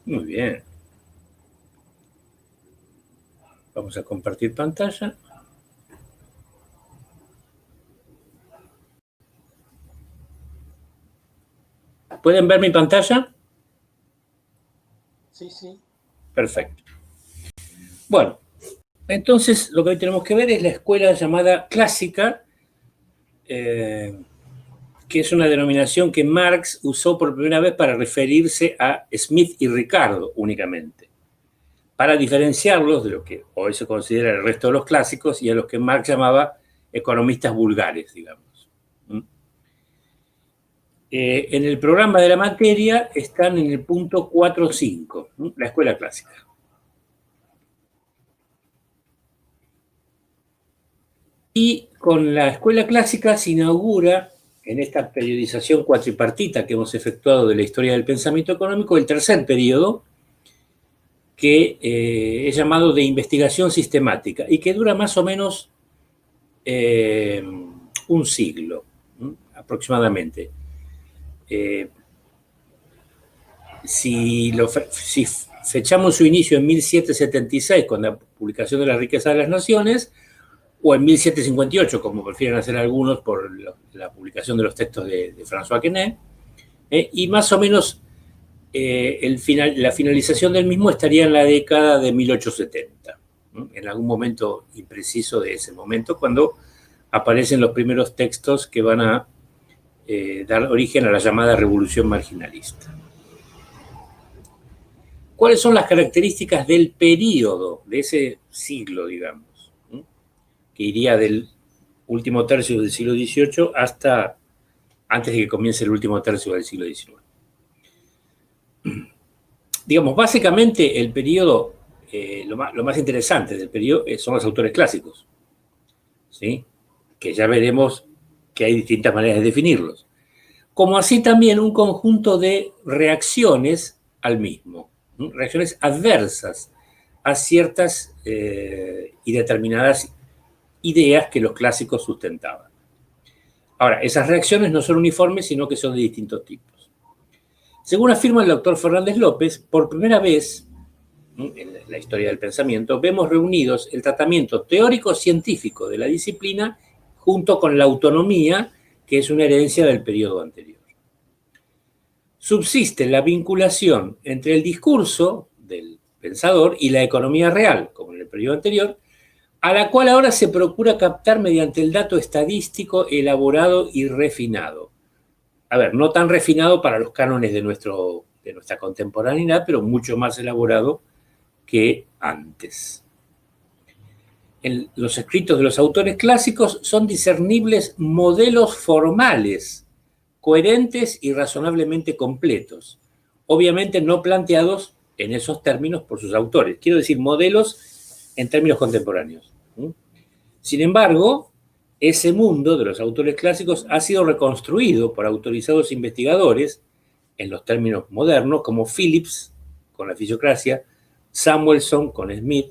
Muy bien. Vamos a compartir pantalla. ¿Pueden ver mi pantalla? Sí, sí. Perfecto. Bueno, entonces lo que hoy tenemos que ver es la escuela llamada clásica, que es una denominación que Marx usó por primera vez para referirse a Smith y Ricardo únicamente, para diferenciarlos de lo que hoy se considera el resto de los clásicos y a los que Marx llamaba economistas vulgares, digamos. En el programa de la materia están en el punto 4.5, la escuela clásica. Y con la escuela clásica se inaugura, en esta periodización cuatripartita que hemos efectuado de la historia del pensamiento económico, el tercer periodo, que es llamado de investigación sistemática y que dura más o menos un siglo, aproximadamente. Si fechamos su inicio en 1776, con la publicación de la riqueza de las naciones, o en 1758, como prefieren hacer algunos por la publicación de los textos de François Quesnay, y más o menos la finalización del mismo estaría en la década de 1870, en algún momento impreciso de ese momento, cuando aparecen los primeros textos que van a dar origen a la llamada revolución marginalista. ¿Cuáles son las características del período, de ese siglo, digamos, que iría del último tercio del siglo XVIII hasta antes de que comience el último tercio del siglo XIX? Digamos, básicamente el periodo, lo más interesante del periodo son los autores clásicos, ¿sí? Que ya veremos que hay distintas maneras de definirlos. Como así también un conjunto de reacciones al mismo, reacciones adversas a ciertas y determinadas ideas que los clásicos sustentaban. Ahora, esas reacciones no son uniformes, sino que son de distintos tipos. Según afirma el doctor Fernández López, por primera vez en la historia del pensamiento vemos reunidos el tratamiento teórico-científico de la disciplina junto con la autonomía, que es una herencia del periodo anterior. Subsiste la vinculación entre el discurso del pensador y la economía real, como en el periodo anterior, a la cual ahora se procura captar mediante el dato estadístico elaborado y refinado. A ver, no tan refinado para los cánones de nuestra contemporaneidad, pero mucho más elaborado que antes. En los escritos de los autores clásicos son discernibles modelos formales, coherentes y razonablemente completos, obviamente no planteados en esos términos por sus autores. Quiero decir, modelos en términos contemporáneos. Sin embargo, ese mundo de los autores clásicos ha sido reconstruido por autorizados investigadores en los términos modernos, como Phillips con la fisiocracia, Samuelson con Smith,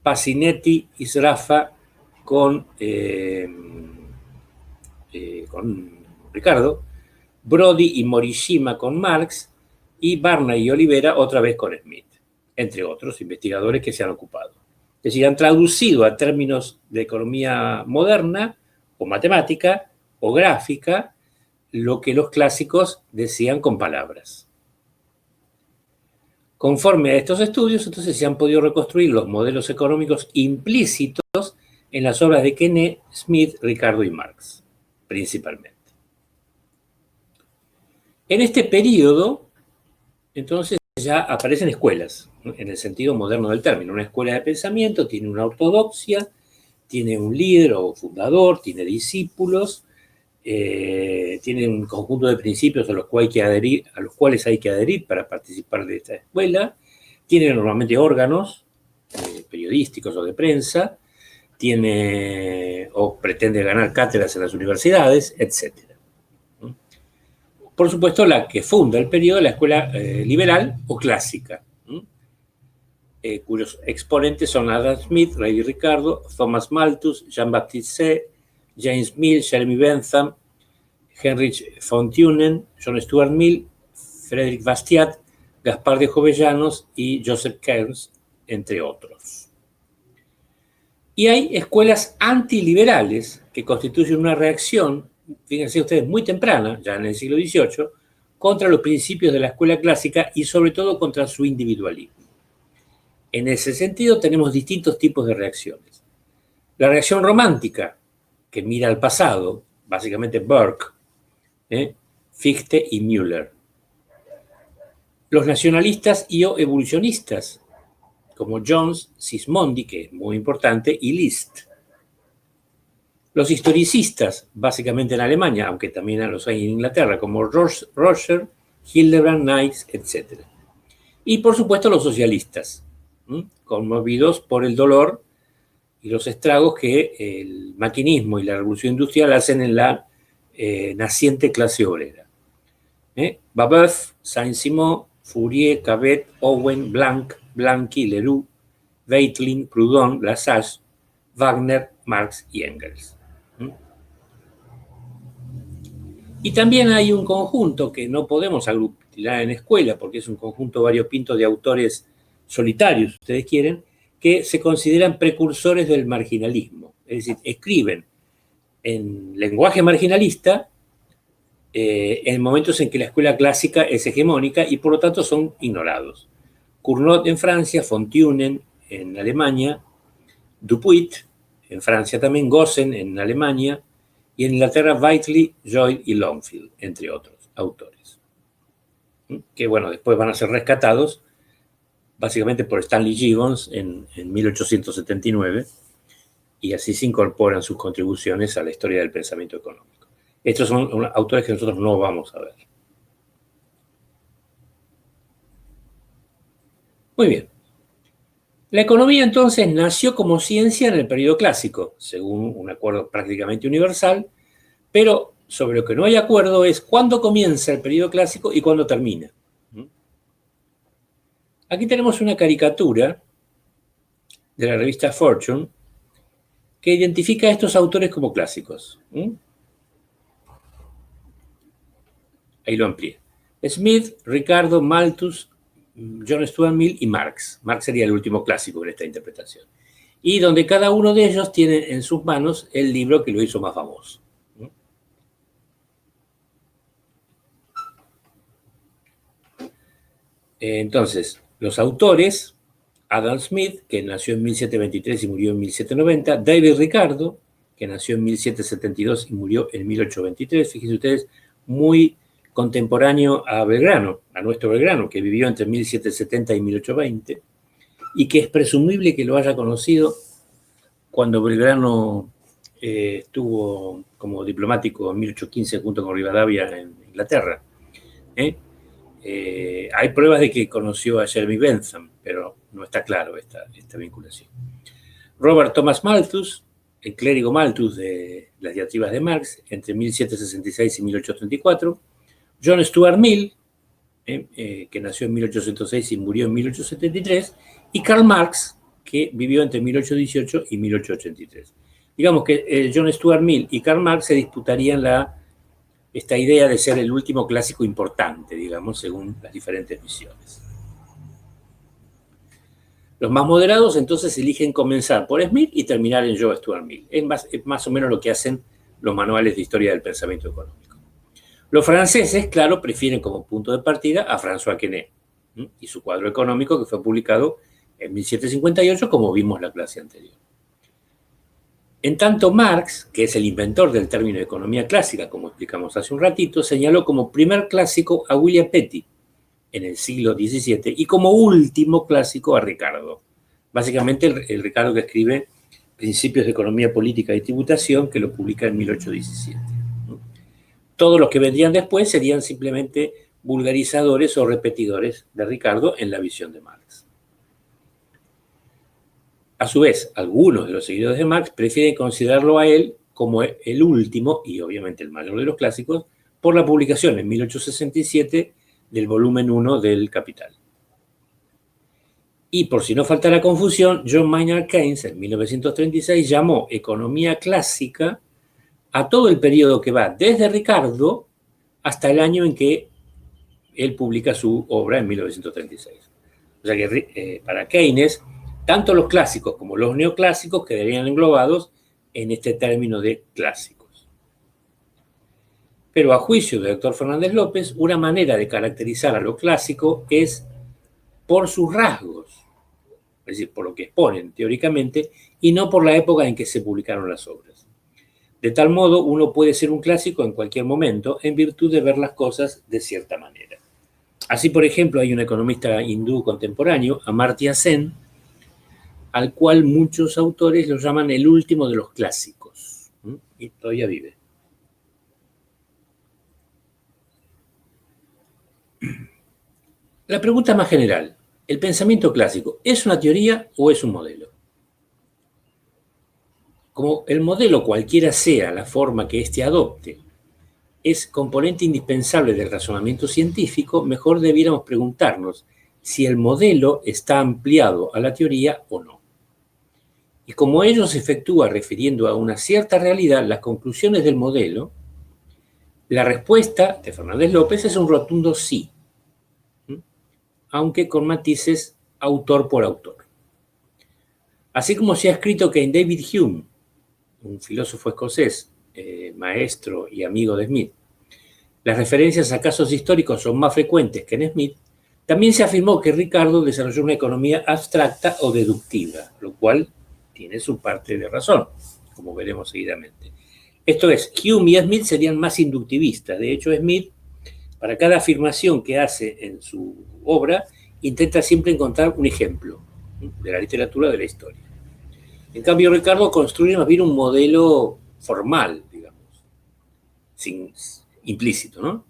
Pasinetti y Sraffa con Ricardo, Brody y Morishima con Marx, y Barney y Olivera otra vez con Smith, entre otros investigadores que se han ocupado. Es decir, han traducido a términos de economía moderna, o matemática, o gráfica, lo que los clásicos decían con palabras. Conforme a estos estudios, entonces se han podido reconstruir los modelos económicos implícitos en las obras de Quesnay, Smith, Ricardo y Marx, principalmente. En este periodo, entonces, ya aparecen escuelas, en el sentido moderno del término. Una escuela de pensamiento tiene una ortodoxia, tiene un líder o fundador, tiene discípulos, tiene un conjunto de principios a los cuales hay que adherir para participar de esta escuela, tiene normalmente órganos periodísticos o de prensa, tiene o pretende ganar cátedras en las universidades, etc. Por supuesto, la que funda el periodo, la escuela liberal o clásica, cuyos exponentes son Adam Smith, Ray Ricardo, Thomas Malthus, Jean-Baptiste, James Mill, Jeremy Bentham, Heinrich von Thunen, John Stuart Mill, Frédéric Bastiat, Gaspar de Jovellanos y Joseph Kearns, entre otros. Y hay escuelas antiliberales que constituyen una reacción, fíjense ustedes, muy temprana, ya en el siglo XVIII, contra los principios de la escuela clásica y sobre todo contra su individualismo. En ese sentido tenemos distintos tipos de reacciones. La reacción romántica, que mira al pasado, básicamente Burke, Fichte y Müller. Los nacionalistas y o evolucionistas, como Jones, Sismondi, que es muy importante, y Liszt. Los historicistas, básicamente en Alemania, aunque también los hay en Inglaterra, como Roger, Hildebrand, Knight, etc. Y por supuesto los socialistas, conmovidos por el dolor y los estragos que el maquinismo y la revolución industrial hacen en la naciente clase obrera. Babeuf, Saint-Simon, Fourier, Cabet, Owen, Blanqui, Leroux, Weitlin, Proudhon, Lassalle, Wagner, Marx y Engels. Y también hay un conjunto que no podemos aglutinar en escuela, porque es un conjunto variopinto de autores solitarios, si ustedes quieren, que se consideran precursores del marginalismo. Es decir, escriben en lenguaje marginalista en momentos en que la escuela clásica es hegemónica y por lo tanto son ignorados. Cournot en Francia, Fontunen en Alemania, Dupuit en Francia también, Gossen en Alemania y en Inglaterra Whiteley, Lloyd y Longfield, entre otros autores. Que bueno, después van a ser rescatados básicamente por Stanley Gibbons en 1879 y así se incorporan sus contribuciones a la historia del pensamiento económico. Estos son autores que nosotros no vamos a ver. Muy bien. La economía entonces nació como ciencia en el periodo clásico, según un acuerdo prácticamente universal, pero sobre lo que no hay acuerdo es cuándo comienza el periodo clásico y cuándo termina. Aquí tenemos una caricatura de la revista Fortune que identifica a estos autores como clásicos. Ahí lo amplié. Smith, Ricardo, Malthus, John Stuart Mill y Marx. Marx sería el último clásico en esta interpretación. Y donde cada uno de ellos tiene en sus manos el libro que lo hizo más famoso. Entonces, los autores, Adam Smith, que nació en 1723 y murió en 1790, David Ricardo, que nació en 1772 y murió en 1823, fíjense ustedes, muy contemporáneo a Belgrano, a nuestro Belgrano, que vivió entre 1770 y 1820, y que es presumible que lo haya conocido cuando Belgrano estuvo como diplomático en 1815 junto con Rivadavia en Inglaterra. Hay pruebas de que conoció a Jeremy Bentham, pero no está claro esta vinculación. Robert Thomas Malthus, el clérigo Malthus de las diatribas de Marx, entre 1766 y 1834. John Stuart Mill, que nació en 1806 y murió en 1873. Y Karl Marx, que vivió entre 1818 y 1883. Digamos que John Stuart Mill y Karl Marx se disputarían esta idea de ser el último clásico importante, digamos, según las diferentes visiones. Los más moderados entonces eligen comenzar por Smith y terminar en John Stuart Mill. Es más o menos lo que hacen los manuales de historia del pensamiento económico. Los franceses, claro, prefieren como punto de partida a François Quesnay y su cuadro económico que fue publicado en 1758, como vimos en la clase anterior. En tanto, Marx, que es el inventor del término economía clásica, como explicamos hace un ratito, señaló como primer clásico a William Petty en el siglo XVII y como último clásico a Ricardo. Básicamente el Ricardo que escribe Principios de Economía Política y Tributación, que lo publica en 1817. Todos los que vendrían después serían simplemente vulgarizadores o repetidores de Ricardo en la visión de Marx. A su vez, algunos de los seguidores de Marx prefieren considerarlo a él como el último y obviamente el mayor de los clásicos por la publicación en 1867 del volumen 1 del Capital. Y por si no faltara confusión, John Maynard Keynes en 1936 llamó economía clásica a todo el periodo que va desde Ricardo hasta el año en que él publica su obra en 1936. O sea que para Keynes, tanto los clásicos como los neoclásicos quedarían englobados en este término de clásicos. Pero a juicio del doctor Fernández López, una manera de caracterizar a lo clásico es por sus rasgos, es decir, por lo que exponen teóricamente, y no por la época en que se publicaron las obras. De tal modo, uno puede ser un clásico en cualquier momento en virtud de ver las cosas de cierta manera. Así, por ejemplo, hay un economista hindú contemporáneo, Amartya Sen, al cual muchos autores lo llaman el último de los clásicos, y todavía vive. La pregunta más general, ¿el pensamiento clásico es una teoría o es un modelo? Como el modelo, cualquiera sea la forma que éste adopte, es componente indispensable del razonamiento científico, mejor debiéramos preguntarnos si el modelo está ampliado a la teoría o no. Y como ello se efectúa refiriendo a una cierta realidad, las conclusiones del modelo, la respuesta de Fernández López es un rotundo sí, aunque con matices autor por autor. Así como se ha escrito que en David Hume, un filósofo escocés, maestro y amigo de Smith, las referencias a casos históricos son más frecuentes que en Smith, también se afirmó que Ricardo desarrolló una economía abstracta o deductiva, lo cual tiene su parte de razón, como veremos seguidamente. Esto es, Hume y Smith serían más inductivistas. De hecho, Smith, para cada afirmación que hace en su obra, intenta siempre encontrar un ejemplo de la literatura, de la historia. En cambio, Ricardo construye más bien un modelo formal, digamos, implícito, ¿no?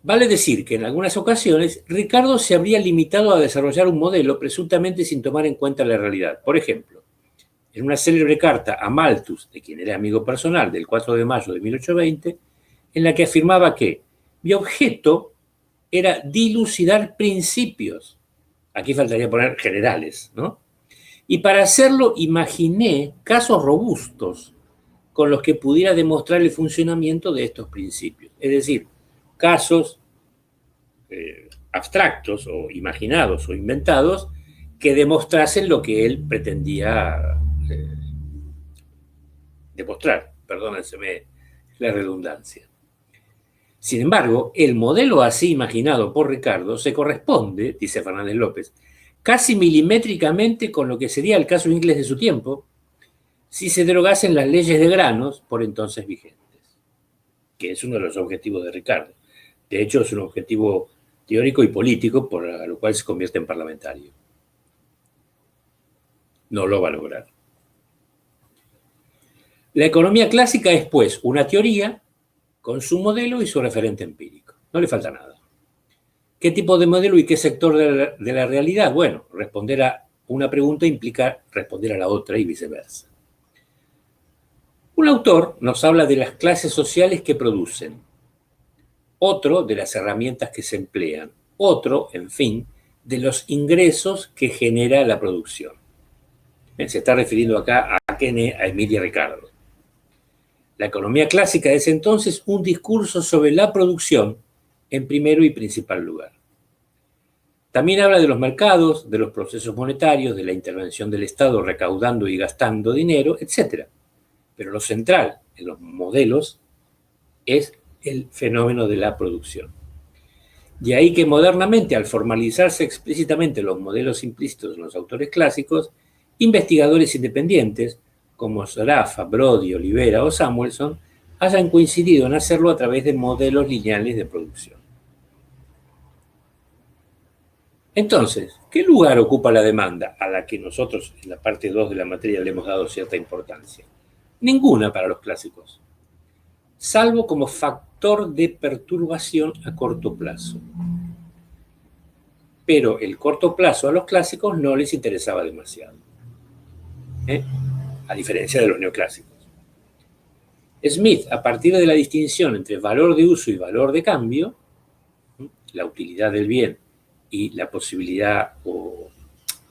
Vale decir que en algunas ocasiones Ricardo se habría limitado a desarrollar un modelo presuntamente sin tomar en cuenta la realidad. Por ejemplo, en una célebre carta a Malthus, de quien era amigo personal, del 4 de mayo de 1820, en la que afirmaba que mi objeto era dilucidar principios. Aquí faltaría poner generales, ¿no? Y para hacerlo imaginé casos robustos con los que pudiera demostrar el funcionamiento de estos principios. Es decir, casos abstractos o imaginados o inventados que demostrasen lo que él pretendía demostrar. Perdónenseme la redundancia. Sin embargo, el modelo así imaginado por Ricardo se corresponde, dice Fernández López, casi milimétricamente con lo que sería el caso inglés de su tiempo, si se derogasen las leyes de granos por entonces vigentes, que es uno de los objetivos de Ricardo. De hecho, es un objetivo teórico y político por lo cual se convierte en parlamentario. No lo va a lograr. La economía clásica es, pues, una teoría con su modelo y su referente empírico. No le falta nada. ¿Qué tipo de modelo y qué sector de la realidad? Bueno, responder a una pregunta implica responder a la otra y viceversa. Un autor nos habla de las clases sociales que producen, otro de las herramientas que se emplean, otro, en fin, de los ingresos que genera la producción. Se está refiriendo acá a Quené, a Emilia Ricardo. La economía clásica es entonces un discurso sobre la producción en primero y principal lugar. También habla de los mercados, de los procesos monetarios, de la intervención del Estado recaudando y gastando dinero, etc. Pero lo central en los modelos es el fenómeno de la producción. De ahí que modernamente, al formalizarse explícitamente los modelos implícitos en los autores clásicos, investigadores independientes como Sraffa, Brody, Olivera o Samuelson hayan coincidido en hacerlo a través de modelos lineales de producción. Entonces, ¿qué lugar ocupa la demanda a la que nosotros en la parte 2 de la materia le hemos dado cierta importancia? Ninguna para los clásicos, salvo como factor de perturbación a corto plazo. Pero el corto plazo a los clásicos no les interesaba demasiado, a diferencia de los neoclásicos. Smith, a partir de la distinción entre valor de uso y valor de cambio, la utilidad del bien y la posibilidad o,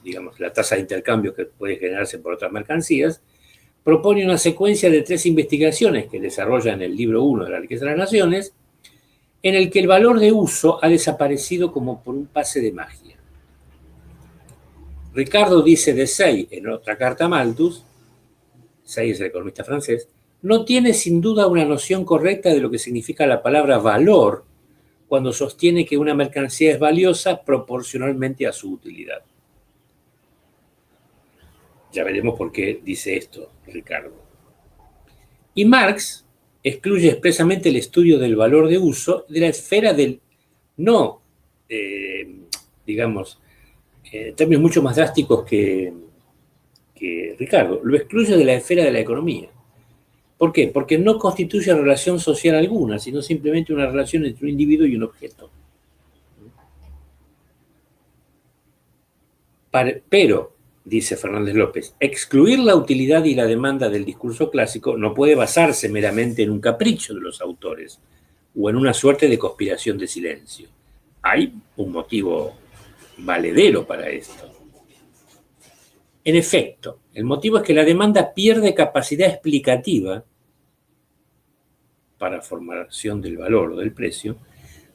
digamos, la tasa de intercambio que puede generarse por otras mercancías, propone una secuencia de 3 investigaciones que desarrolla en el libro 1 de la riqueza de las naciones, en el que el valor de uso ha desaparecido como por un pase de magia. Ricardo dice de Say en otra carta a Malthus, Say es el economista francés, no tiene sin duda una noción correcta de lo que significa la palabra valor cuando sostiene que una mercancía es valiosa proporcionalmente a su utilidad. Ya veremos por qué dice esto Ricardo. Y Marx excluye expresamente el estudio del valor de uso de la esfera del, no, digamos, términos mucho más drásticos que Ricardo, lo excluye de la esfera de la economía. ¿Por qué? Porque no constituye relación social alguna, sino simplemente una relación entre un individuo y un objeto. Pero, dice Fernández López, excluir la utilidad y la demanda del discurso clásico no puede basarse meramente en un capricho de los autores o en una suerte de conspiración de silencio. Hay un motivo valedero para esto. En efecto, el motivo es que la demanda pierde capacidad explicativa para formación del valor o del precio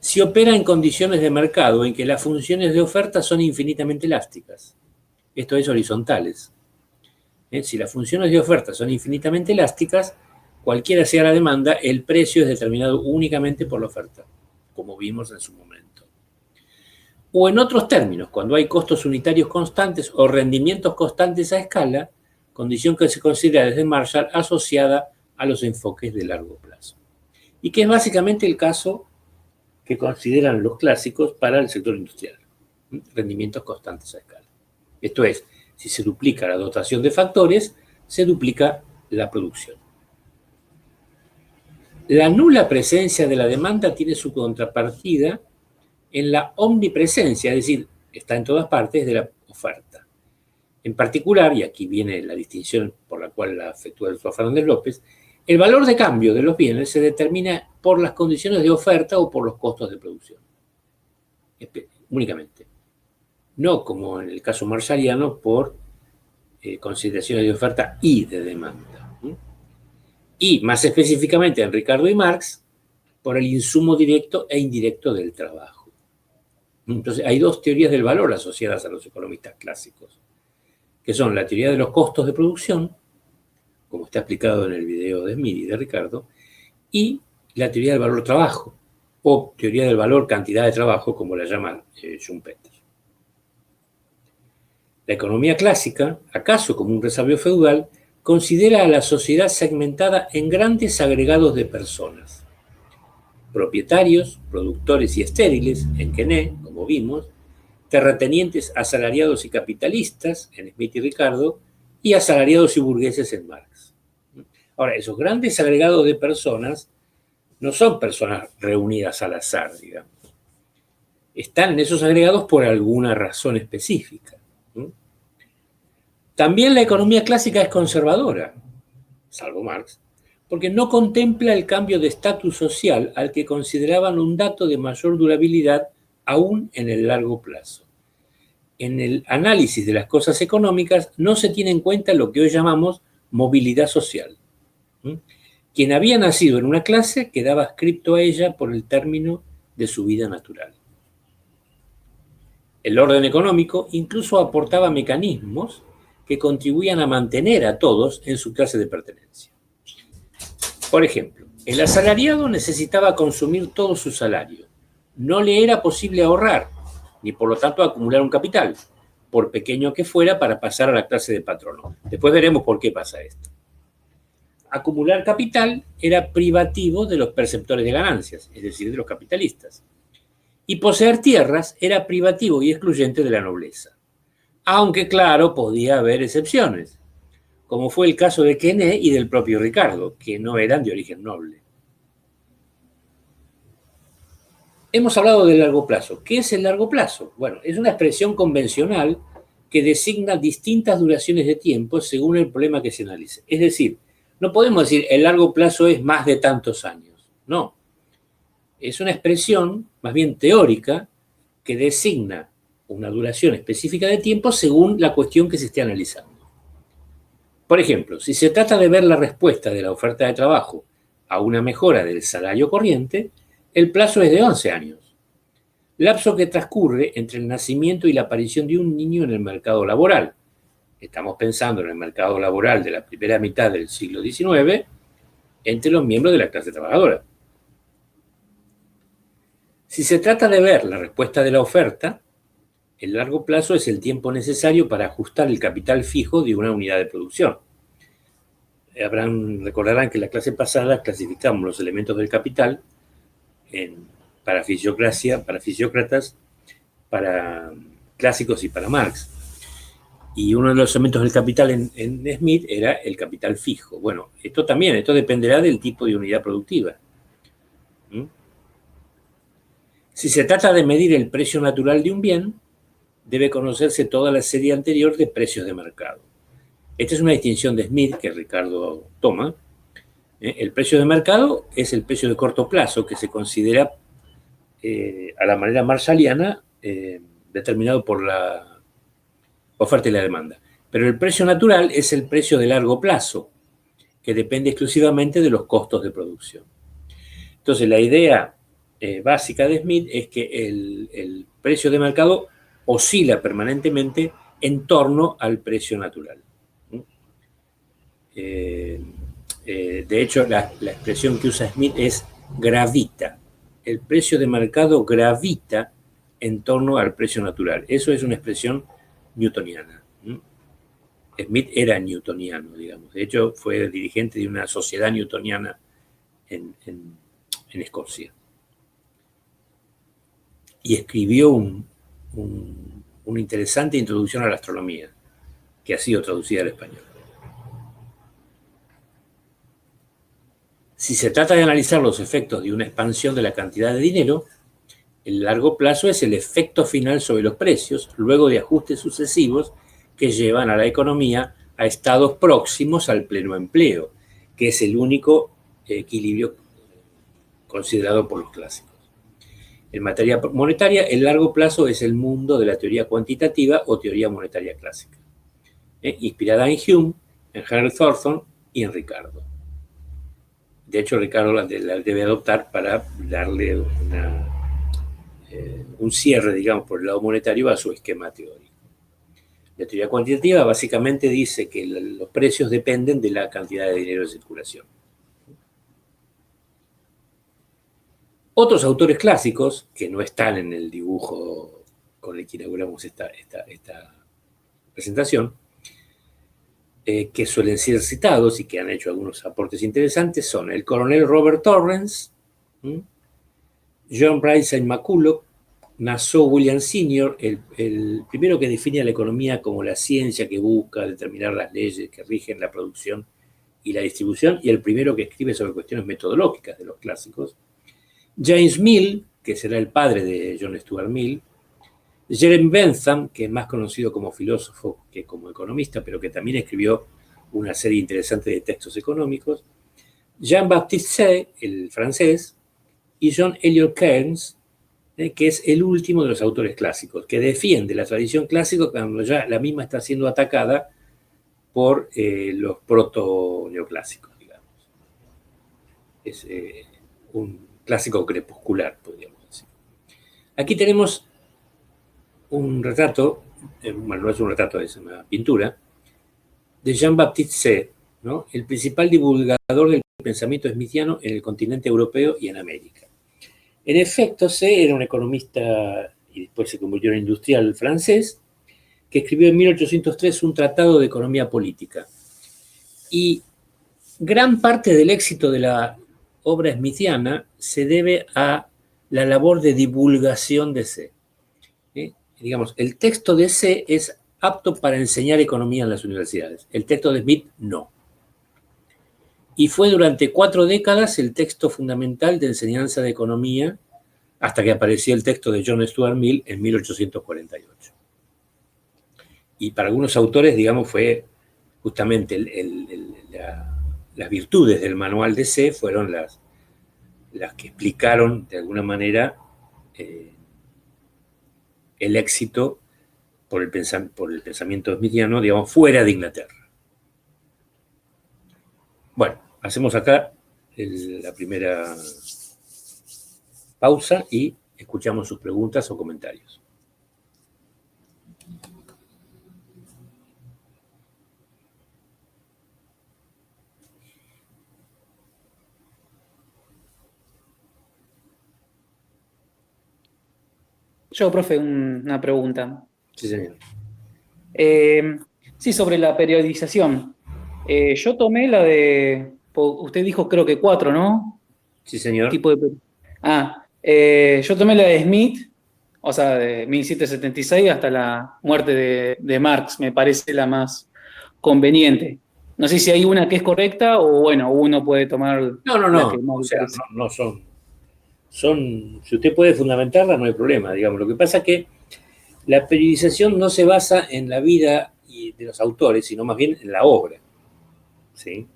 si opera en condiciones de mercado en que las funciones de oferta son infinitamente elásticas. Esto es, horizontales. Si las funciones de oferta son infinitamente elásticas, cualquiera sea la demanda, el precio es determinado únicamente por la oferta, como vimos en su momento. O en otros términos, cuando hay costos unitarios constantes o rendimientos constantes a escala, condición que se considera desde Marshall asociada a los enfoques de largo plazo. Y que es básicamente el caso que consideran los clásicos para el sector industrial. Rendimientos constantes a escala. Esto es, si se duplica la dotación de factores, se duplica la producción. La nula presencia de la demanda tiene su contrapartida en la omnipresencia, es decir, está en todas partes, de la oferta. En particular, y aquí viene la distinción por la cual la efectúa el doctor Fernández López, el valor de cambio de los bienes se determina por las condiciones de oferta o por los costos de producción. Únicamente. No como en el caso marshalliano por consideraciones de oferta y de demanda. Y más específicamente en Ricardo y Marx, por el insumo directo e indirecto del trabajo. Entonces, hay dos teorías del valor asociadas a los economistas clásicos, que son la teoría de los costos de producción, como está explicado en el video de Smith y de Ricardo, y la teoría del valor trabajo, o teoría del valor cantidad de trabajo, como la llama Schumpeter. La economía clásica, acaso como un resabio feudal, considera a la sociedad segmentada en grandes agregados de personas. Propietarios, productores y estériles, en Quené, como vimos, terratenientes, asalariados y capitalistas, en Smith y Ricardo, y asalariados y burgueses en Marx. Ahora, esos grandes agregados de personas no son personas reunidas al azar, digamos. Están en esos agregados por alguna razón específica. También la economía clásica es conservadora, salvo Marx, porque no contempla el cambio de estatus social al que consideraban un dato de mayor durabilidad aún en el largo plazo. En el análisis de las cosas económicas no se tiene en cuenta lo que hoy llamamos movilidad social. Quien había nacido en una clase quedaba adscripto a ella por el término de su vida natural. El orden económico incluso aportaba mecanismos que contribuían a mantener a todos en su clase de pertenencia. Por ejemplo, el asalariado necesitaba consumir todo su salario. No le era posible ahorrar, ni por lo tanto acumular un capital, por pequeño que fuera, para pasar a la clase de patrono. Después veremos por qué pasa esto. Acumular capital era privativo de los perceptores de ganancias, es decir, de los capitalistas. Y poseer tierras era privativo y excluyente de la nobleza. Aunque, claro, podía haber excepciones, como fue el caso de Quené y del propio Ricardo, que no eran de origen noble. Hemos hablado del largo plazo. ¿Qué es el largo plazo? Bueno, es una expresión convencional que designa distintas duraciones de tiempo según el problema que se analice. Es decir, no podemos decir el largo plazo es más de tantos años. No. Es una expresión más bien teórica que designa una duración específica de tiempo según la cuestión que se esté analizando. Por ejemplo, si se trata de ver la respuesta de la oferta de trabajo a una mejora del salario corriente, El plazo es de 11 años, lapso que transcurre entre el nacimiento y la aparición de un niño en el mercado laboral. Estamos pensando en el mercado laboral de la primera mitad del siglo XIX entre los miembros de la clase trabajadora. Si se trata de ver la respuesta de la oferta, el largo plazo es el tiempo necesario para ajustar el capital fijo de una unidad de producción. Recordarán que en la clase pasada clasificamos los elementos del capital para fisiócratas, para clásicos y para Marx. Y uno de los elementos del capital en Smith era el capital fijo. Bueno, esto dependerá del tipo de unidad productiva. Si se trata de medir el precio natural de un bien, debe conocerse toda la serie anterior de precios de mercado. Esta es una distinción de Smith que Ricardo toma. El precio de mercado es el precio de corto plazo que se considera a la manera marshalliana determinado por la oferta y la demanda. Pero el precio natural es el precio de largo plazo, que depende exclusivamente de los costos de producción. Entonces, la idea básica de Smith es que el precio de mercado oscila permanentemente en torno al precio natural. De hecho, la expresión que usa Smith es gravita. El precio de mercado gravita en torno al precio natural. Eso es una expresión newtoniana. Smith era newtoniano, digamos. De hecho, fue dirigente de una sociedad newtoniana en Escocia. Y escribió una interesante introducción a la astronomía, que ha sido traducida al español. Si se trata de analizar los efectos de una expansión de la cantidad de dinero, el largo plazo es el efecto final sobre los precios, luego de ajustes sucesivos que llevan a la economía a estados próximos al pleno empleo, que es el único equilibrio considerado por los clásicos. En materia monetaria, el largo plazo es el mundo de la teoría cuantitativa o teoría monetaria clásica, inspirada en Hume, en Henry Thornton y en Ricardo. De hecho, Ricardo la debe adoptar para darle un cierre, digamos, por el lado monetario a su esquema teórico. La teoría cuantitativa básicamente dice que los precios dependen de la cantidad de dinero en circulación. Otros autores clásicos, que no están en el dibujo con el que inauguramos esta presentación, que suelen ser citados y que han hecho algunos aportes interesantes, son el coronel Robert Torrens, John Bryce McCulloch, Nassau Williams Sr., el primero que define a la economía como la ciencia que busca determinar las leyes que rigen la producción y la distribución, y el primero que escribe sobre cuestiones metodológicas de los clásicos. James Mill, que será el padre de John Stuart Mill. Jeremy Bentham, que es más conocido como filósofo que como economista, pero que también escribió una serie interesante de textos económicos. Jean-Baptiste Say, el francés, y John Eliot Cairns, que es el último de los autores clásicos, que defiende la tradición clásica cuando ya la misma está siendo atacada por los proto-neoclásicos, digamos. Es un clásico crepuscular, podríamos decir. Aquí tenemos un retrato, bueno, no es un retrato, es una pintura, de Jean-Baptiste Say, ¿no? El principal divulgador del pensamiento smithiano en el continente europeo y en América. En efecto, Say era un economista y después se convirtió en industrial francés, que escribió en 1803 un tratado de economía política. Y gran parte del éxito de la obra smithiana se debe a la labor de divulgación de Say. Digamos, el texto de Say es apto para enseñar economía en las universidades. El texto de Smith no. Y fue durante 4 décadas el texto fundamental de enseñanza de economía hasta que apareció el texto de John Stuart Mill en 1848. Y para algunos autores, digamos, fue justamente las virtudes del manual de Say fueron las que explicaron de alguna manera el éxito por el pensamiento smithiano, digamos, fuera de Inglaterra. Bueno, hacemos acá la primera pausa y escuchamos sus preguntas o comentarios. Yo, profe, una pregunta. Sí, señor. Sí, sobre la periodización. Yo tomé la de, usted dijo creo que cuatro, ¿no? Sí, señor. Tipo de... yo tomé la de Smith, o sea, de 1776 hasta la muerte de Marx, me parece la más conveniente. No sé si hay una que es correcta o bueno, uno puede tomar No, no, la que no. más O le sea, parece. no son. Si usted puede fundamentarla, no hay problema, digamos. Lo que pasa es que la periodización no se basa en la vida de los autores, sino más bien en la obra, ¿sí?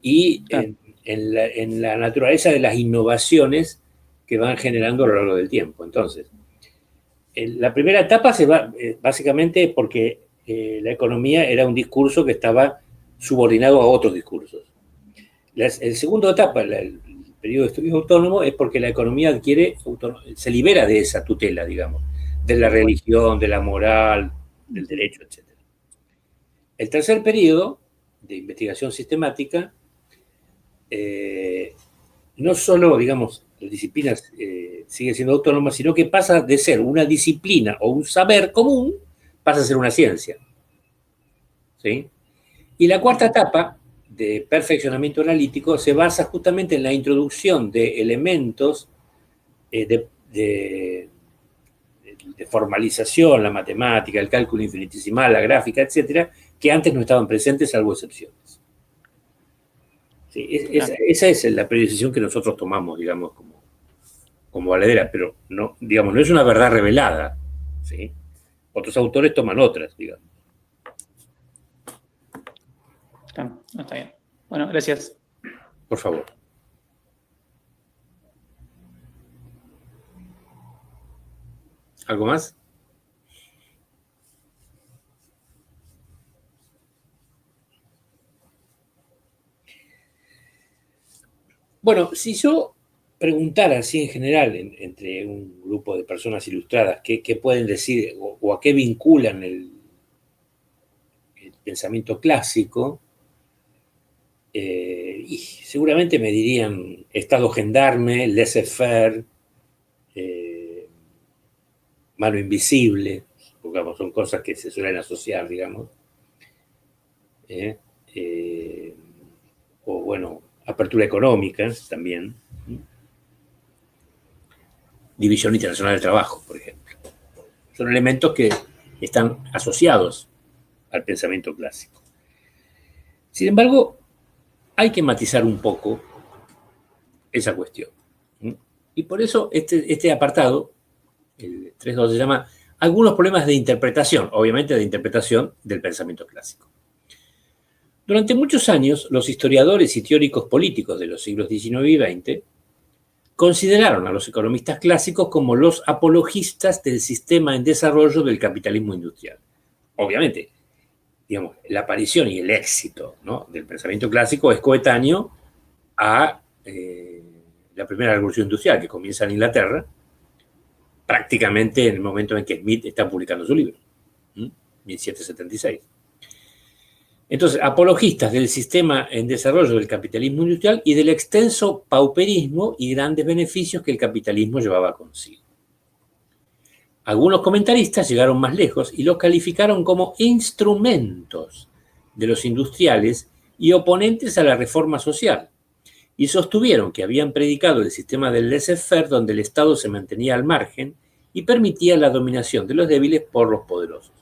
Y Claro. en la naturaleza de las innovaciones que van generando a lo largo del tiempo. Entonces, la primera etapa se va básicamente porque la economía era un discurso que estaba subordinado a otros discursos. El segundo etapa, el periodo de estudios autónomo, es porque la economía se libera de esa tutela, digamos, de la Tal cual. religión, de la moral, del derecho, etc. El tercer periodo de investigación sistemática, no solo, digamos, la disciplina sigue siendo autónoma, sino que pasa de ser una disciplina o un saber común, pasa a ser una ciencia. ¿Sí? Y la cuarta etapa de perfeccionamiento analítico se basa justamente en la introducción de elementos de formalización, la matemática, el cálculo infinitesimal, la gráfica, etcétera, que antes no estaban presentes, salvo excepciones. Sí, esa es la periodización que nosotros tomamos, digamos, como valedera, pero no, digamos, no es una verdad revelada. ¿Sí? Otros autores toman otras, digamos. Claro, no, está bien. Bueno, gracias. Por favor. ¿Algo más? Bueno, si yo preguntara así en general entre un grupo de personas ilustradas qué pueden decir o a qué vinculan el pensamiento clásico, y seguramente me dirían Estado gendarme, laissez-faire, mano invisible, porque digamos, son cosas que se suelen asociar, digamos. ¿Eh? Eh, o bueno, apertura económica también. División Internacional del Trabajo, por ejemplo. Son elementos que están asociados al pensamiento clásico. Sin embargo, hay que matizar un poco esa cuestión. Y por eso este apartado, el 3.2, se llama Algunos problemas de interpretación, obviamente de interpretación del pensamiento clásico. Durante muchos años, los historiadores y teóricos políticos de los siglos XIX y XX consideraron a los economistas clásicos como los apologistas del sistema en desarrollo del capitalismo industrial. Obviamente, digamos, la aparición y el éxito, ¿no?, del pensamiento clásico es coetáneo a la primera revolución industrial que comienza en Inglaterra, prácticamente en el momento en que Smith está publicando su libro, 1776. Entonces, apologistas del sistema en desarrollo del capitalismo industrial y del extenso pauperismo y grandes beneficios que el capitalismo llevaba consigo. Algunos comentaristas llegaron más lejos y los calificaron como instrumentos de los industriales y oponentes a la reforma social, y sostuvieron que habían predicado el sistema del laissez-faire, donde el Estado se mantenía al margen y permitía la dominación de los débiles por los poderosos.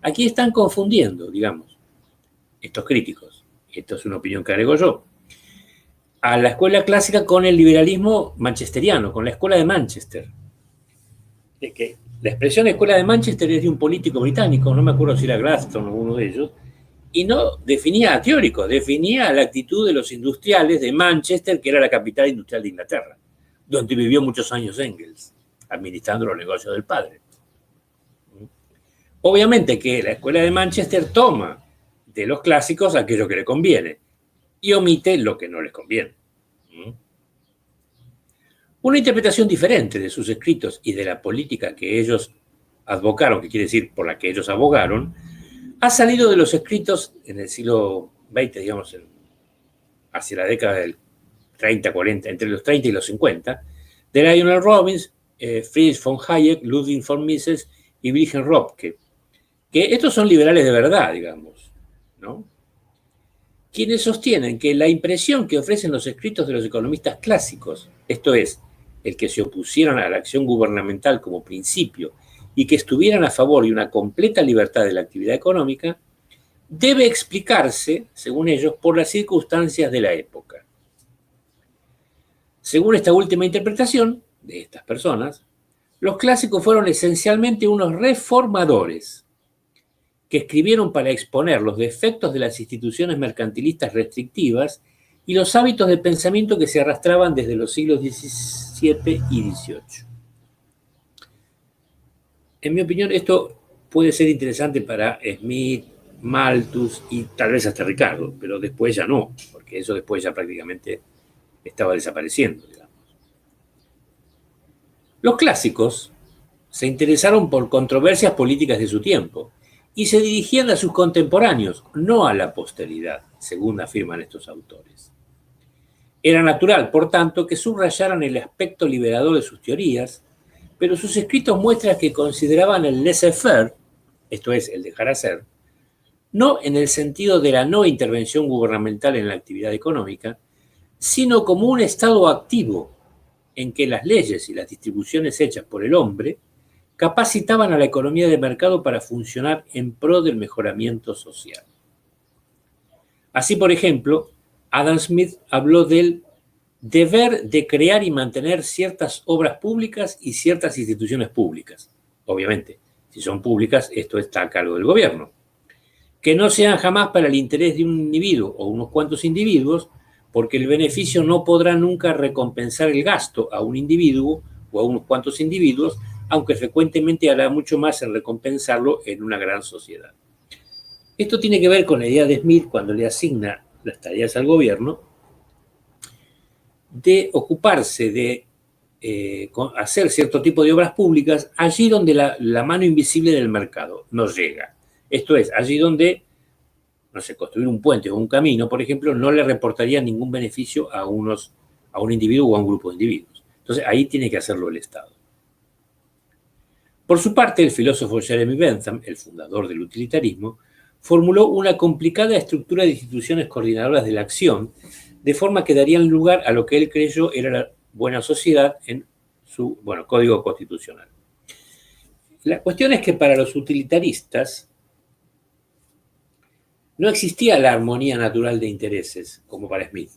Aquí están confundiendo, digamos, estos críticos, esto es una opinión que agrego yo, a la escuela clásica con el liberalismo manchesteriano, con la escuela de Manchester. De que la expresión escuela de Manchester es de un político británico, no me acuerdo si era Gladstone o uno de ellos, y no definía a teóricos, definía la actitud de los industriales de Manchester, que era la capital industrial de Inglaterra, donde vivió muchos años Engels, administrando los negocios del padre. Obviamente que la escuela de Manchester toma de los clásicos aquello que le conviene y omite lo que no les conviene. Una interpretación diferente de sus escritos y de la política que ellos advocaron, que quiere decir por la que ellos abogaron, ha salido de los escritos en el siglo XX, digamos, hacia la década del 30, 40, entre los 30 y los 50, de Lionel Robbins, Friedrich von Hayek, Ludwig von Mises y Wilhelm Röpke, que estos son liberales de verdad, digamos, ¿no? Quienes sostienen que la impresión que ofrecen los escritos de los economistas clásicos, esto es, el que se opusieran a la acción gubernamental como principio y que estuvieran a favor de una completa libertad de la actividad económica, debe explicarse, según ellos, por las circunstancias de la época. Según esta última interpretación de estas personas, los clásicos fueron esencialmente unos reformadores que escribieron para exponer los defectos de las instituciones mercantilistas restrictivas y los hábitos de pensamiento que se arrastraban desde los siglos XVII y XVIII. En mi opinión, esto puede ser interesante para Smith, Malthus y tal vez hasta Ricardo, pero después ya no, porque eso después ya prácticamente estaba desapareciendo, digamos. Los clásicos se interesaron por controversias políticas de su tiempo y se dirigían a sus contemporáneos, no a la posteridad, según afirman estos autores. Era natural, por tanto, que subrayaran el aspecto liberador de sus teorías, pero sus escritos muestran que consideraban el laissez-faire, esto es, el dejar hacer, no en el sentido de la no intervención gubernamental en la actividad económica, sino como un estado activo en que las leyes y las distribuciones hechas por el hombre capacitaban a la economía de mercado para funcionar en pro del mejoramiento social. Así, por ejemplo, Adam Smith habló del deber de crear y mantener ciertas obras públicas y ciertas instituciones públicas. Obviamente, si son públicas, esto está a cargo del gobierno. Que no sean jamás para el interés de un individuo o unos cuantos individuos, porque el beneficio no podrá nunca recompensar el gasto a un individuo o a unos cuantos individuos, aunque frecuentemente hará mucho más en recompensarlo en una gran sociedad. Esto tiene que ver con la idea de Smith cuando le asigna las tareas al gobierno de ocuparse de hacer cierto tipo de obras públicas allí donde la mano invisible del mercado no llega. Esto es, allí donde, no sé, construir un puente o un camino, por ejemplo, no le reportaría ningún beneficio a un individuo o a un grupo de individuos. Entonces, ahí tiene que hacerlo el Estado. Por su parte, el filósofo Jeremy Bentham, el fundador del utilitarismo, formuló una complicada estructura de instituciones coordinadoras de la acción, de forma que darían lugar a lo que él creyó era la buena sociedad en su código constitucional. La cuestión es que para los utilitaristas no existía la armonía natural de intereses, como para Smith.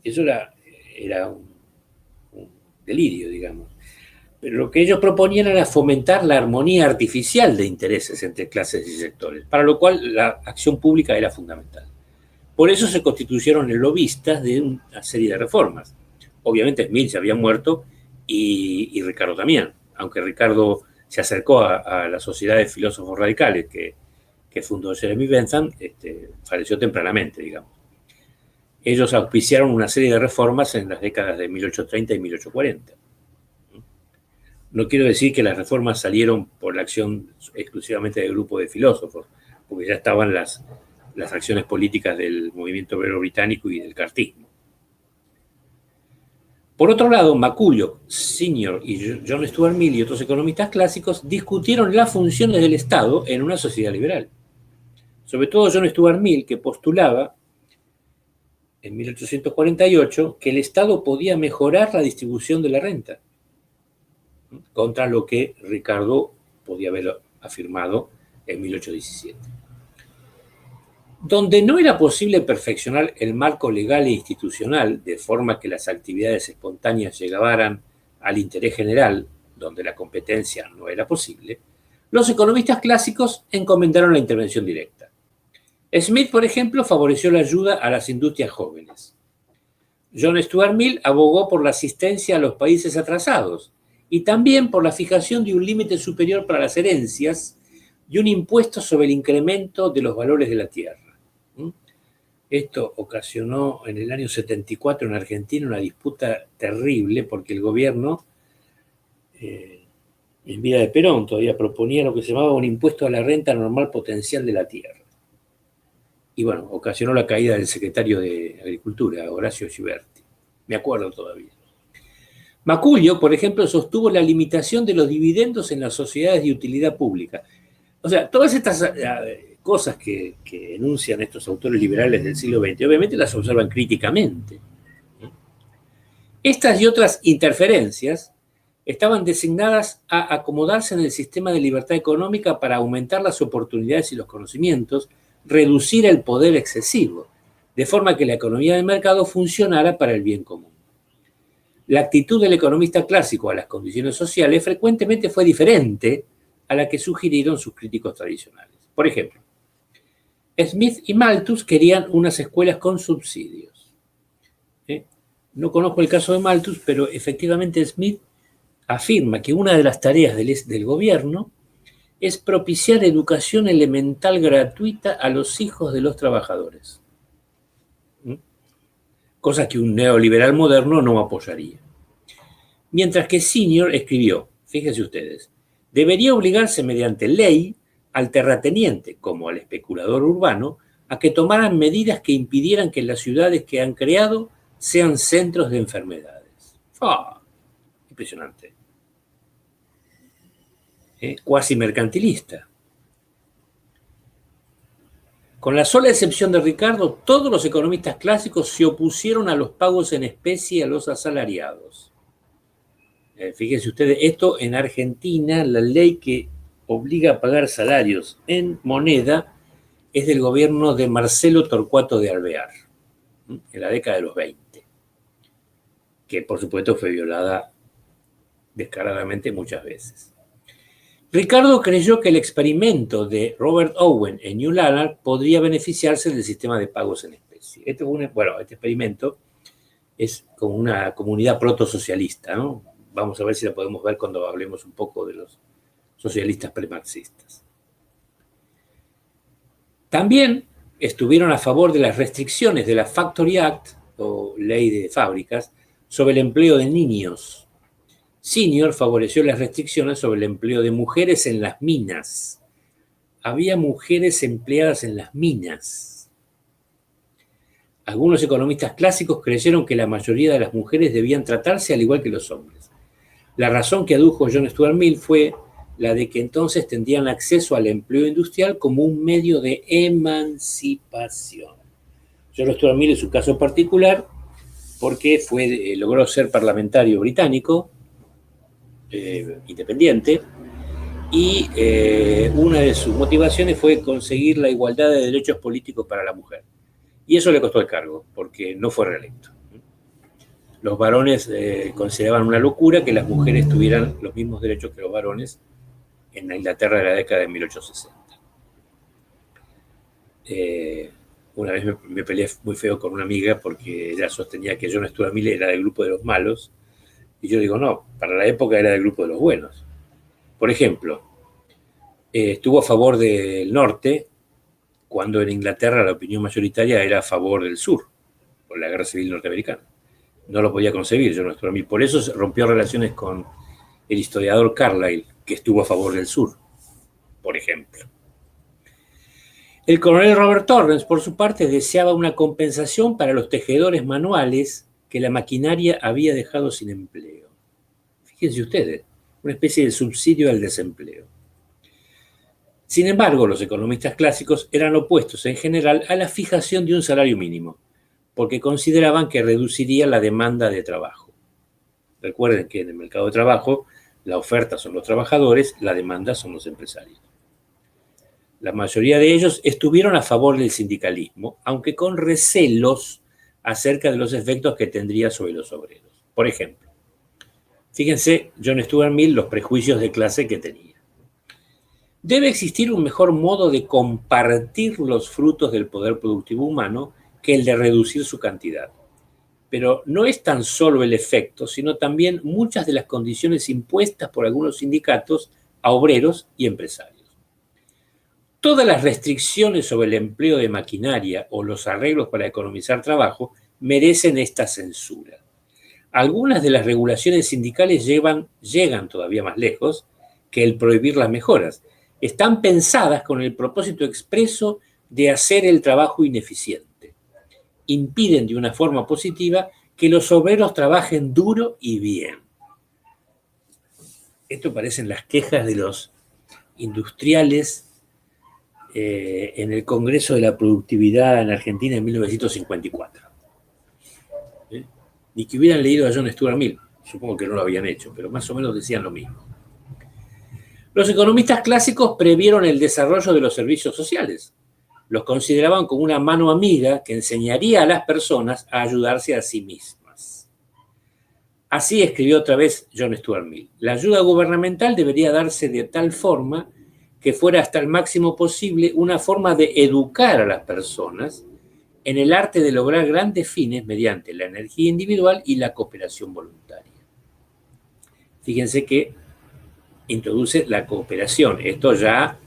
Eso era un delirio, digamos. Pero lo que ellos proponían era fomentar la armonía artificial de intereses entre clases y sectores, para lo cual la acción pública era fundamental. Por eso se constituyeron en lobistas de una serie de reformas. Obviamente Smith se había muerto y Ricardo también, aunque Ricardo se acercó a la sociedad de filósofos radicales que fundó Jeremy Bentham, falleció tempranamente, digamos. Ellos auspiciaron una serie de reformas en las décadas de 1830 y 1840. No quiero decir que las reformas salieron por la acción exclusivamente del grupo de filósofos, porque ya estaban las acciones políticas del movimiento obrero británico y del cartismo. Por otro lado, McCulloch Sr. y John Stuart Mill y otros economistas clásicos discutieron las funciones del Estado en una sociedad liberal. Sobre todo John Stuart Mill, que postulaba en 1848 que el Estado podía mejorar la distribución de la renta, contra lo que Ricardo podía haber afirmado en 1817. Donde no era posible perfeccionar el marco legal e institucional de forma que las actividades espontáneas llegaran al interés general, donde la competencia no era posible, los economistas clásicos encomendaron la intervención directa. Smith, por ejemplo, favoreció la ayuda a las industrias jóvenes. John Stuart Mill abogó por la asistencia a los países atrasados y también por la fijación de un límite superior para las herencias y un impuesto sobre el incremento de los valores de la tierra. Esto ocasionó en el año 74 en Argentina una disputa terrible porque el gobierno, en vida de Perón, todavía proponía lo que se llamaba un impuesto a la renta normal potencial de la tierra. Y bueno, ocasionó la caída del secretario de Agricultura, Horacio Ghiberti. Me acuerdo todavía. Macuglio, por ejemplo, sostuvo la limitación de los dividendos en las sociedades de utilidad pública. O sea, todas estas cosas que enuncian estos autores liberales del siglo XX, obviamente las observan críticamente. Estas y otras interferencias estaban designadas a acomodarse en el sistema de libertad económica para aumentar las oportunidades y los conocimientos, reducir el poder excesivo, de forma que la economía de mercado funcionara para el bien común. La actitud del economista clásico a las condiciones sociales frecuentemente fue diferente a la que sugirieron sus críticos tradicionales. Por ejemplo, Smith y Malthus querían unas escuelas con subsidios. No conozco el caso de Malthus, pero efectivamente Smith afirma que una de las tareas del gobierno es propiciar educación elemental gratuita a los hijos de los trabajadores. Cosa que un neoliberal moderno no apoyaría. Mientras que Senior escribió, fíjense ustedes, debería obligarse mediante ley al terrateniente, como al especulador urbano, a que tomaran medidas que impidieran que las ciudades que han creado sean centros de enfermedades. Impresionante. Cuasi mercantilista. Con la sola excepción de Ricardo, todos los economistas clásicos se opusieron a los pagos en especie a los asalariados. Fíjense ustedes, esto en Argentina, la ley que obliga a pagar salarios en moneda es del gobierno de Marcelo Torcuato de Alvear, en la década de los 20, que por supuesto fue violada descaradamente muchas veces. Ricardo creyó que el experimento de Robert Owen en New Lanark podría beneficiarse del sistema de pagos en especie. Este experimento es como una comunidad protosocialista, ¿no? Vamos a ver si la podemos ver cuando hablemos un poco de los socialistas premarxistas. También estuvieron a favor de las restricciones de la Factory Act, o ley de fábricas, sobre el empleo de niños. Senior favoreció las restricciones sobre el empleo de mujeres en las minas. Había mujeres empleadas en las minas. Algunos economistas clásicos creyeron que la mayoría de las mujeres debían tratarse al igual que los hombres. La razón que adujo John Stuart Mill fue la de que entonces tendrían acceso al empleo industrial como un medio de emancipación. John Stuart Mill es un caso particular porque logró ser parlamentario británico, independiente, y una de sus motivaciones fue conseguir la igualdad de derechos políticos para la mujer. Y eso le costó el cargo, porque no fue reelecto. Los varones consideraban una locura que las mujeres tuvieran los mismos derechos que los varones en la Inglaterra de la década de 1860. Una vez me peleé muy feo con una amiga porque ella sostenía que John Stuart Mill era del grupo de los malos, y yo digo, no, para la época era del grupo de los buenos. Por ejemplo, estuvo a favor del norte cuando en Inglaterra la opinión mayoritaria era a favor del sur, por la guerra civil norteamericana. No lo podía concebir John Stuart Mill. Por eso rompió relaciones con el historiador Carlyle, que estuvo a favor del sur, por ejemplo. El coronel Robert Torrens, por su parte, deseaba una compensación para los tejedores manuales que la maquinaria había dejado sin empleo. Fíjense ustedes, una especie de subsidio al desempleo. Sin embargo, los economistas clásicos eran opuestos en general a la fijación de un salario mínimo, porque consideraban que reduciría la demanda de trabajo. Recuerden que en el mercado de trabajo la oferta son los trabajadores, la demanda son los empresarios. La mayoría de ellos estuvieron a favor del sindicalismo, aunque con recelos acerca de los efectos que tendría sobre los obreros. Por ejemplo, fíjense John Stuart Mill los prejuicios de clase que tenía. Debe existir un mejor modo de compartir los frutos del poder productivo humano que el de reducir su cantidad. Pero no es tan solo el efecto, sino también muchas de las condiciones impuestas por algunos sindicatos a obreros y empresarios. Todas las restricciones sobre el empleo de maquinaria o los arreglos para economizar trabajo merecen esta censura. Algunas de las regulaciones sindicales llegan todavía más lejos que el prohibir las mejoras. Están pensadas con el propósito expreso de hacer el trabajo ineficiente. Impiden de una forma positiva que los obreros trabajen duro y bien. Esto parecen las quejas de los industriales en el Congreso de la Productividad en Argentina en 1954. Ni que hubieran leído a John Stuart Mill, supongo que no lo habían hecho, pero más o menos decían lo mismo. Los economistas clásicos previeron el desarrollo de los servicios sociales. Los consideraban como una mano amiga que enseñaría a las personas a ayudarse a sí mismas. Así escribió otra vez John Stuart Mill. La ayuda gubernamental debería darse de tal forma que fuera hasta el máximo posible una forma de educar a las personas en el arte de lograr grandes fines mediante la energía individual y la cooperación voluntaria. Fíjense que introduce la cooperación. Esto ya,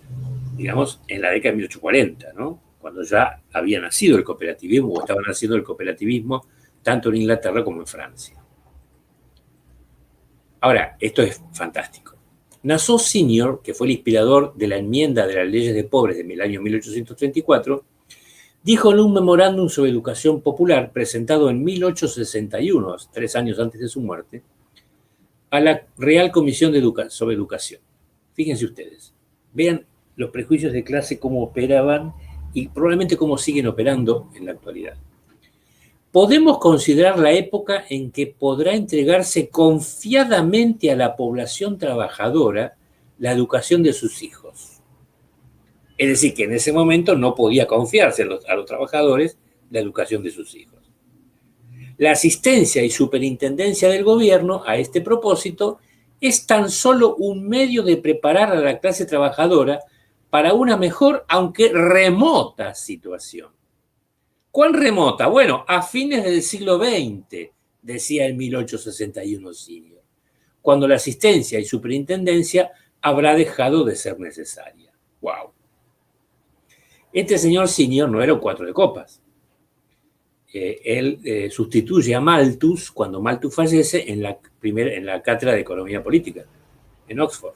digamos, en la década de 1840, ¿no? Cuando ya había nacido el cooperativismo o estaba naciendo el cooperativismo tanto en Inglaterra como en Francia. Ahora, esto es fantástico. Nassau Senior, que fue el inspirador de la enmienda de las leyes de pobres del año 1834, dijo en un memorándum sobre educación popular presentado en 1861, 3 años antes de su muerte, a la Real Comisión sobre Educación. Fíjense ustedes, vean los prejuicios de clase cómo operaban y probablemente cómo siguen operando en la actualidad. Podemos considerar la época en que podrá entregarse confiadamente a la población trabajadora la educación de sus hijos. Es decir, que en ese momento no podía confiarse a los trabajadores la educación de sus hijos. La asistencia y superintendencia del gobierno a este propósito es tan solo un medio de preparar a la clase trabajadora para una mejor, aunque remota situación. ¿Cuán remota? Bueno, a fines del siglo XX, decía en 1861 Senior, cuando la asistencia y superintendencia habrá dejado de ser necesaria. ¡Wow! Este señor Senior no era un 4 de copas. Él sustituye a Malthus cuando Malthus fallece en la cátedra de Economía Política en Oxford.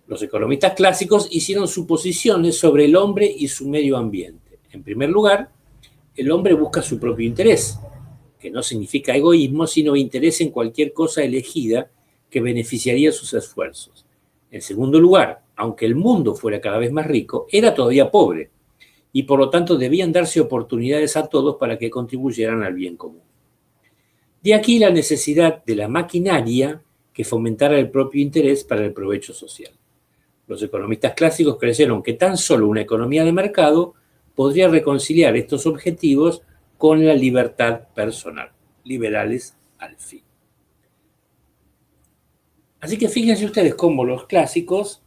Los economistas clásicos hicieron suposiciones sobre el hombre y su medio ambiente. En primer lugar, el hombre busca su propio interés, que no significa egoísmo, sino interés en cualquier cosa elegida que beneficiaría sus esfuerzos. En segundo lugar, aunque el mundo fuera cada vez más rico, era todavía pobre, y por lo tanto debían darse oportunidades a todos para que contribuyeran al bien común. De aquí la necesidad de la maquinaria que fomentara el propio interés para el provecho social. Los economistas clásicos creyeron que tan solo una economía de mercado podría reconciliar estos objetivos con la libertad personal. Liberales al fin. Así que fíjense ustedes cómo los clásicos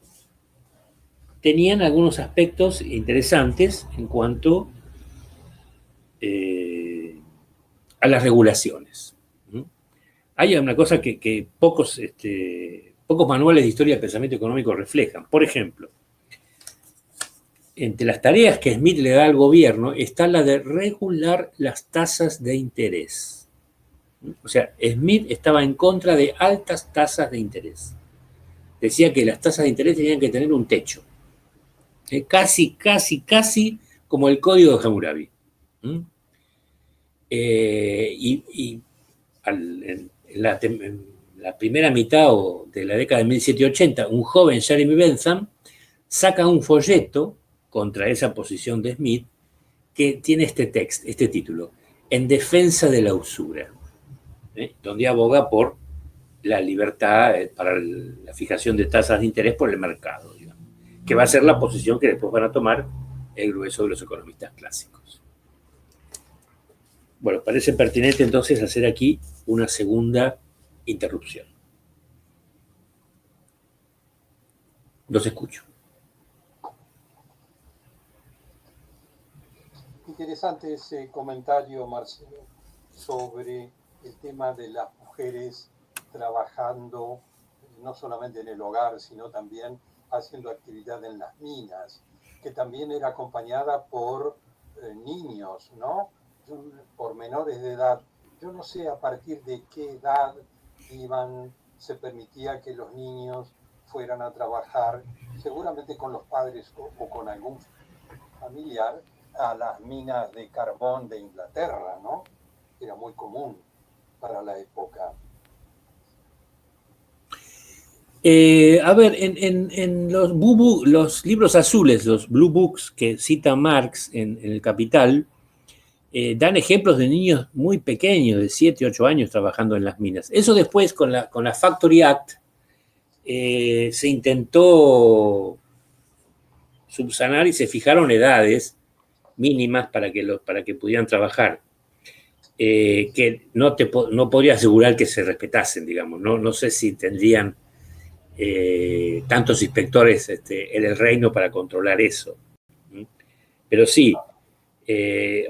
tenían algunos aspectos interesantes en cuanto a las regulaciones. Hay una cosa que pocos manuales de historia del pensamiento económico reflejan. Por ejemplo, entre las tareas que Smith le da al gobierno está la de regular las tasas de interés. O sea, Smith estaba en contra de altas tasas de interés. Decía que las tasas de interés tenían que tener un techo. Casi como el código de Hammurabi. En la primera mitad de la década de 1780, un joven, Jeremy Bentham, saca un folleto contra esa posición de Smith que tiene este título, En defensa de la usura, donde aboga por la libertad para la fijación de tasas de interés por el mercado, digamos, que va a ser la posición que después van a tomar el grueso de los economistas clásicos. Bueno, parece pertinente entonces hacer aquí una segunda interrupción. Los escucho. Interesante ese comentario, Marcelo, sobre el tema de las mujeres trabajando no solamente en el hogar, sino también haciendo actividad en las minas, que también era acompañada por niños, ¿no? Por menores de edad. Yo no sé a partir de qué edad se permitía que los niños fueran a trabajar, seguramente con los padres o con algún familiar, a las minas de carbón de Inglaterra, ¿no? Era muy común para la época. A ver, en los libros azules, los Blue Books que cita Marx en El Capital, dan ejemplos de niños muy pequeños, de 7, 8 años, trabajando en las minas. Eso después, con la Factory Act, se intentó subsanar y se fijaron edades mínimas para que pudieran trabajar, que no podría asegurar que se respetasen, digamos. No sé si tendrían tantos inspectores en el reino para controlar eso. Pero sí,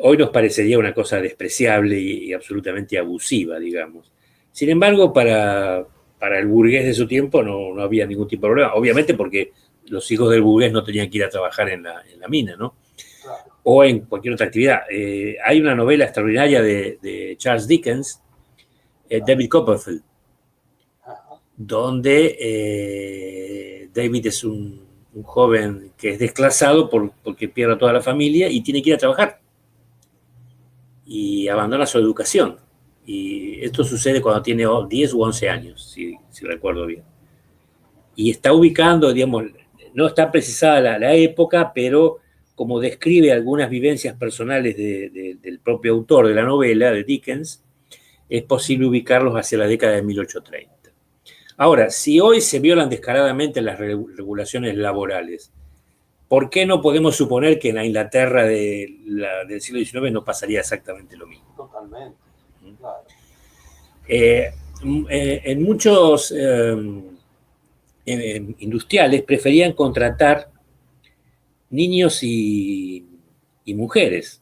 hoy nos parecería una cosa despreciable y absolutamente abusiva, digamos. Sin embargo, para el burgués de su tiempo no había ningún tipo de problema. Obviamente porque los hijos del burgués no tenían que ir a trabajar en la mina, ¿no? O en cualquier otra actividad. Hay una novela extraordinaria de Charles Dickens, David Copperfield, donde David es un joven que es desclasado porque pierde a toda la familia y tiene que ir a trabajar. Y abandona su educación. Y esto sucede cuando tiene 10 u 11 años, si recuerdo bien. Y está ubicando, digamos, no está precisada la época, pero como describe algunas vivencias personales del propio autor de la novela, de Dickens, es posible ubicarlos hacia la década de 1830. Ahora, si hoy se violan descaradamente las regulaciones laborales, ¿por qué no podemos suponer que en la Inglaterra del siglo XIX no pasaría exactamente lo mismo? Totalmente, claro. En muchos industriales preferían contratar niños y mujeres.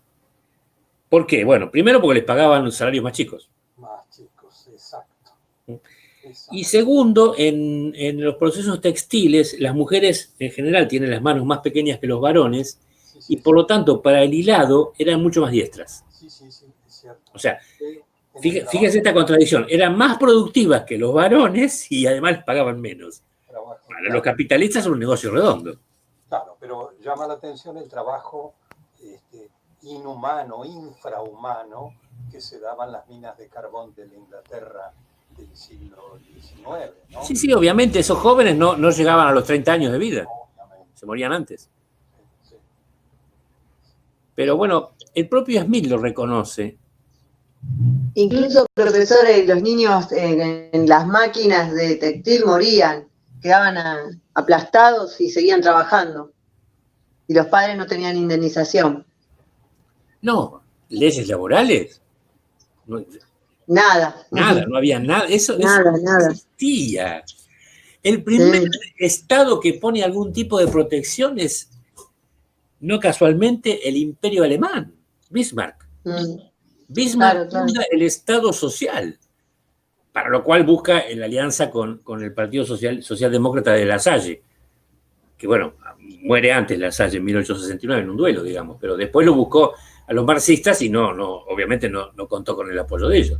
¿Por qué? Bueno, primero porque les pagaban los salarios más chicos. Más chicos, exacto. Y segundo, en los procesos textiles, las mujeres en general tienen las manos más pequeñas que los varones y por lo tanto para el hilado eran mucho más diestras. Sí, es cierto. O sea, fíjese esta contradicción, eran más productivas que los varones y además les pagaban menos. Para los capitalistas es un negocio redondo. Claro, pero llama la atención el trabajo inhumano, infrahumano, que se daban las minas de carbón de la Inglaterra del siglo XIX, ¿no? Sí, obviamente, esos jóvenes no llegaban a los 30 años de vida. Obviamente. Se morían antes. Sí. Pero bueno, el propio Smith lo reconoce. Incluso, profesores, los niños en las máquinas de textil morían, quedaban aplastados y seguían trabajando. Y los padres no tenían indemnización. No, leyes laborales. Nada, no había nada. Eso nada. existía. El primer estado que pone algún tipo de protección es, no casualmente, el Imperio Alemán, Bismarck. Bismarck funda el Estado Social, para lo cual busca la alianza con el Partido Socialdemócrata de La Salle, que bueno, muere antes La Salle en 1869 en un duelo, digamos, pero después lo buscó a los marxistas y obviamente no contó con el apoyo de ellos.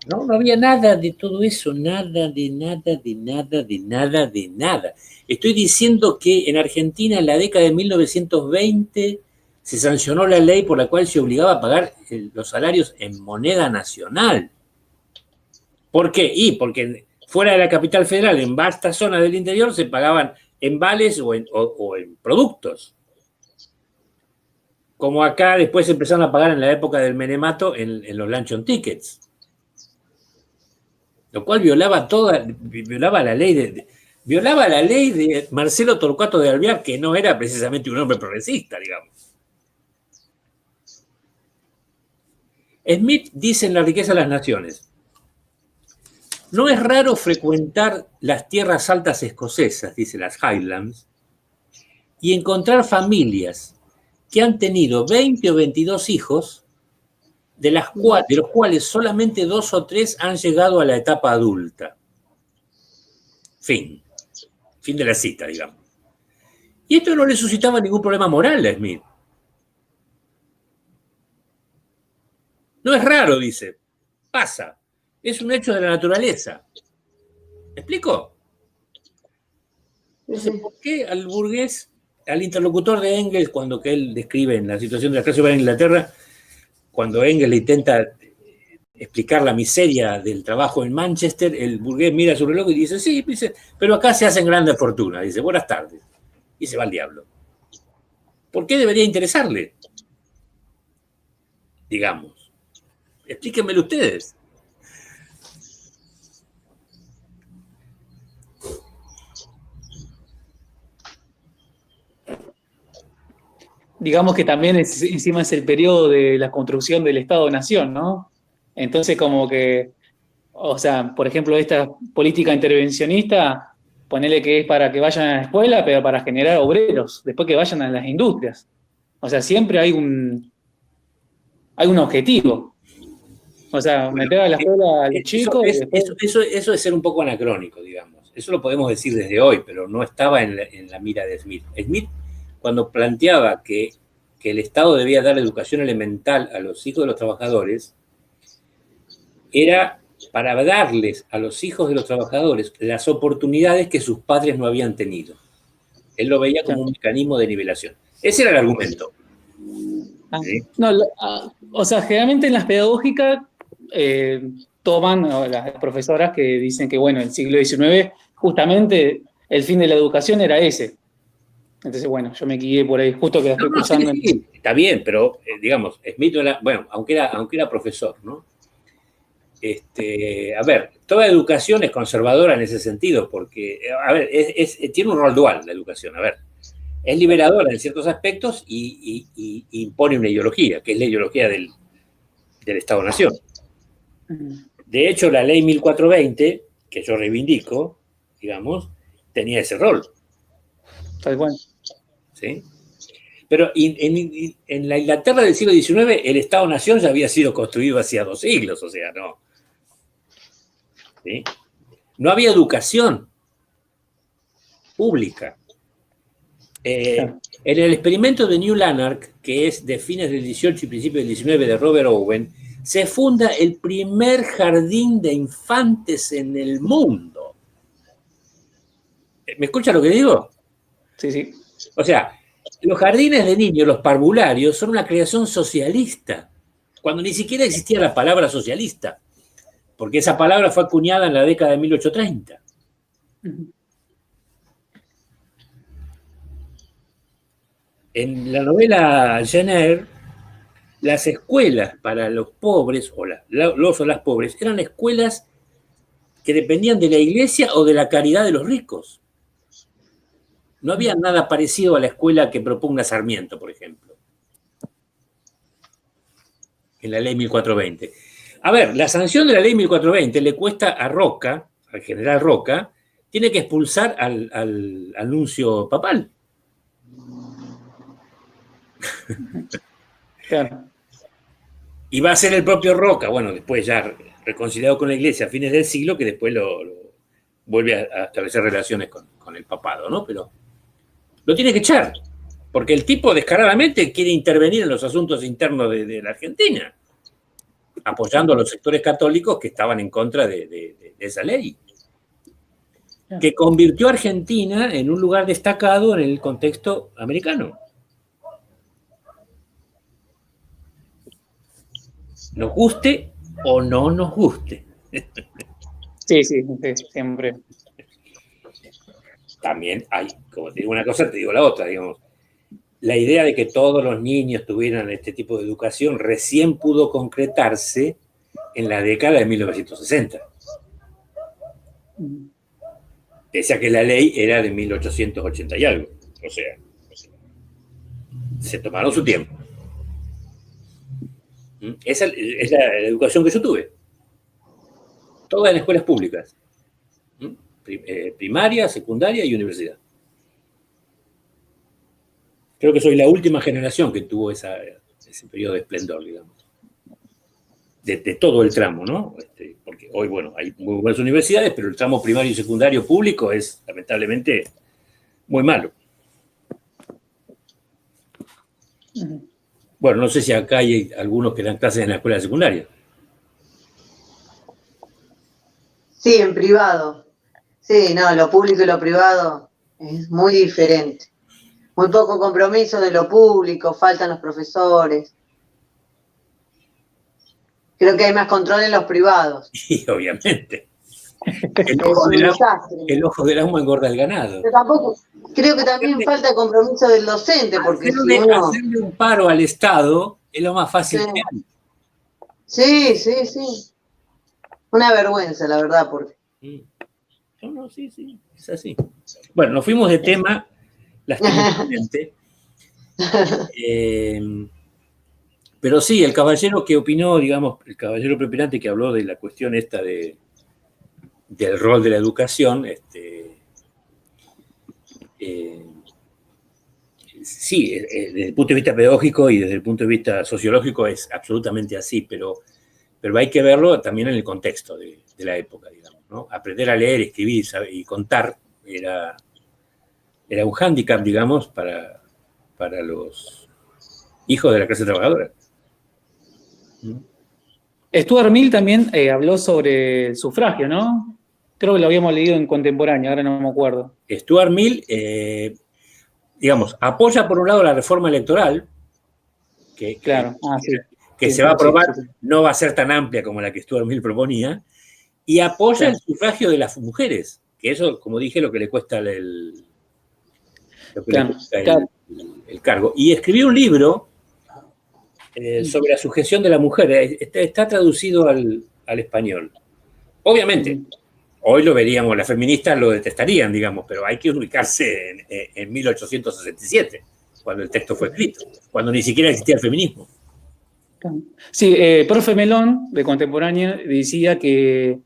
No había nada de todo eso, nada. Estoy diciendo que en Argentina en la década de 1920 se sancionó la ley por la cual se obligaba a pagar los salarios en moneda nacional. ¿Por qué? Porque fuera de la capital federal, en vastas zonas del interior, se pagaban en vales o en productos. Como acá después se empezaron a pagar en la época del menemato en los luncheon tickets. Lo cual violaba la ley de Marcelo Torcuato de Alvear, que no era precisamente un hombre progresista, digamos. Smith dice en La riqueza de las naciones: no es raro frecuentar las tierras altas escocesas, dice las Highlands, y encontrar familias que han tenido 20 o 22 hijos, de los cuales solamente 2 o 3 han llegado a la etapa adulta. Fin. Fin de la cita, digamos. Y esto no le suscitaba ningún problema moral a Smith. No es raro, dice. Pasa. Es un hecho de la naturaleza. ¿Me explico? Entonces, ¿por qué al burgués, al interlocutor de Engels, cuando que él describe en la situación de la clase obrera en Inglaterra, cuando Engels le intenta explicar la miseria del trabajo en Manchester, el burgués mira su reloj y dice, sí, dice, pero acá se hacen grandes fortunas. Dice, buenas tardes. Y se va al diablo. ¿Por qué debería interesarle? Digamos. Explíquenmelo ustedes. Digamos que también encima es el periodo de la construcción del Estado-Nación, ¿no? Entonces como que, o sea, por ejemplo, esta política intervencionista, ponele que es para que vayan a la escuela, pero para generar obreros, después que vayan a las industrias. O sea, siempre hay un objetivo. O sea, Bueno, meter a la escuela a los eso, chicos y después... eso es ser un poco anacrónico, digamos. Eso lo podemos decir desde hoy, pero no estaba en la mira de Smith. Smith, cuando planteaba que el Estado debía dar educación elemental a los hijos de los trabajadores, era para darles a los hijos de los trabajadores las oportunidades que sus padres no habían tenido. Él lo veía como un mecanismo de nivelación. Ese era el argumento. ¿Sí? No, o sea, generalmente en las pedagógicas toman las profesoras que dicen que, bueno, el siglo XIX, justamente el fin de la educación era ese. Entonces, bueno, yo me guié por ahí, justo que la estoy cursando. Sí, está bien, pero digamos, Smith no era, bueno, aunque era profesor, ¿no? A ver, toda educación es conservadora en ese sentido, porque, a ver, tiene un rol dual la educación, a ver. Es liberadora en ciertos aspectos y impone una ideología, que es la ideología del Estado-Nación. De hecho, la ley 1420, que yo reivindico, digamos, tenía ese rol. Tal cual. ¿Sí? Pero en la Inglaterra del siglo XIX, el Estado-Nación ya había sido construido hacía 2 siglos, o sea, no. ¿Sí? No había educación pública. En el experimento de New Lanark, que es de fines del 18 y principios del 19 de Robert Owen, se funda el primer jardín de infantes en el mundo. ¿Me escucha lo que digo? Sí, sí. O sea, los jardines de niños, los parvularios, son una creación socialista, cuando ni siquiera existía la palabra socialista, porque esa palabra fue acuñada en la década de 1830. En la novela Jane Eyre, las escuelas para los pobres, o los o las pobres, eran escuelas que dependían de la iglesia o de la caridad de los ricos. No había nada parecido a la escuela que propugna Sarmiento, por ejemplo, en la ley 1420. A ver, la sanción de la ley 1420 le cuesta a Roca, al general Roca, tiene que expulsar al nuncio papal. Claro. Y va a ser el propio Roca, bueno, después ya reconciliado con la iglesia a fines del siglo, que después lo vuelve a establecer relaciones con el papado, ¿no? Pero lo tiene que echar, porque el tipo descaradamente quiere intervenir en los asuntos internos de la Argentina, apoyando a los sectores católicos que estaban en contra de esa ley, que convirtió a Argentina en un lugar destacado en el contexto americano. Nos guste o no nos guste. Sí, siempre. También hay, como te digo una cosa, te digo la otra, digamos. La idea de que todos los niños tuvieran este tipo de educación recién pudo concretarse en la década de 1960. Pese a que la ley era de 1880 y algo. O sea, se tomaron su tiempo. Esa es la educación que yo tuve. Todas en escuelas públicas. Primaria, secundaria y universidad. Creo que soy la última generación que tuvo ese periodo de esplendor, digamos. de todo el tramo, ¿no? Porque hoy, bueno, hay muy buenas universidades, pero el tramo primario y secundario público es, lamentablemente, muy malo. Bueno, no sé si acá hay algunos que dan clases en la escuela secundaria. Sí, en privado. Sí, no, lo público y lo privado es muy diferente. Muy poco compromiso de lo público, faltan los profesores. Creo que hay más control en los privados. Y obviamente. Desastre. El ojo del amo engorda el ganado. Pero tampoco, creo que también falta compromiso del docente, porque hacerle, si uno... hacerle un paro al Estado es lo más fácil Sí. que hay. Sí. Una vergüenza, la verdad, porque... No, sí, es así. Bueno, nos fuimos de tema, lastimosamente. Pero sí, el caballero que opinó, digamos, el caballero preponderante que habló de la cuestión esta del rol de la educación, sí, desde el punto de vista pedagógico y desde el punto de vista sociológico es absolutamente así, pero hay que verlo también en el contexto de la época, digamos, ¿no? Aprender a leer, escribir y contar era un hándicap, digamos, para los hijos de la clase trabajadora. Stuart Mill también habló sobre el sufragio, ¿no? Creo que lo habíamos leído en Contemporáneo, ahora no me acuerdo. Stuart Mill, digamos, apoya por un lado la reforma electoral, que se va a aprobar, no va a ser tan amplia como la que Stuart Mill proponía, y apoya el sufragio de las mujeres, que eso, como dije, lo que le cuesta el cargo. Y escribió un libro sobre la sujeción de la mujer. Está traducido al español. Obviamente, hoy lo veríamos, las feministas lo detestarían, digamos, pero hay que ubicarse en 1867, cuando el texto fue escrito, cuando ni siquiera existía el feminismo. Sí, profe Melón, de Contemporánea, decía que,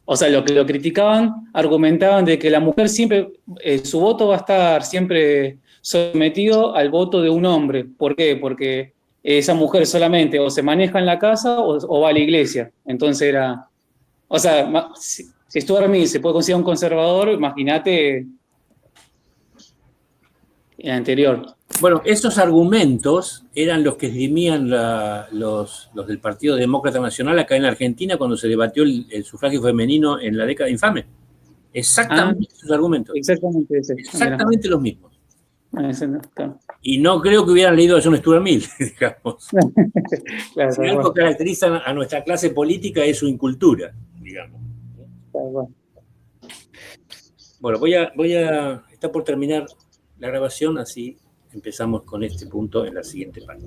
o sea, lo que lo criticaban, argumentaban de que la mujer siempre, su voto va a estar siempre sometido al voto de un hombre. ¿Por qué? Porque esa mujer solamente o se maneja en la casa o va a la iglesia. Entonces era, o sea, si Stuart Mill se puede considerar un conservador, imagínate el anterior. Bueno, esos argumentos eran los que esgrimían los del Partido Demócrata Nacional acá en Argentina cuando se debatió el sufragio femenino en la década infame. Exactamente esos argumentos. Exactamente los mismos. Y no creo que hubieran leído a John Stuart Mill, digamos. Claro, si algo caracteriza a nuestra clase política es su incultura, digamos. Bueno, está por terminar la grabación, así empezamos con este punto en la siguiente parte.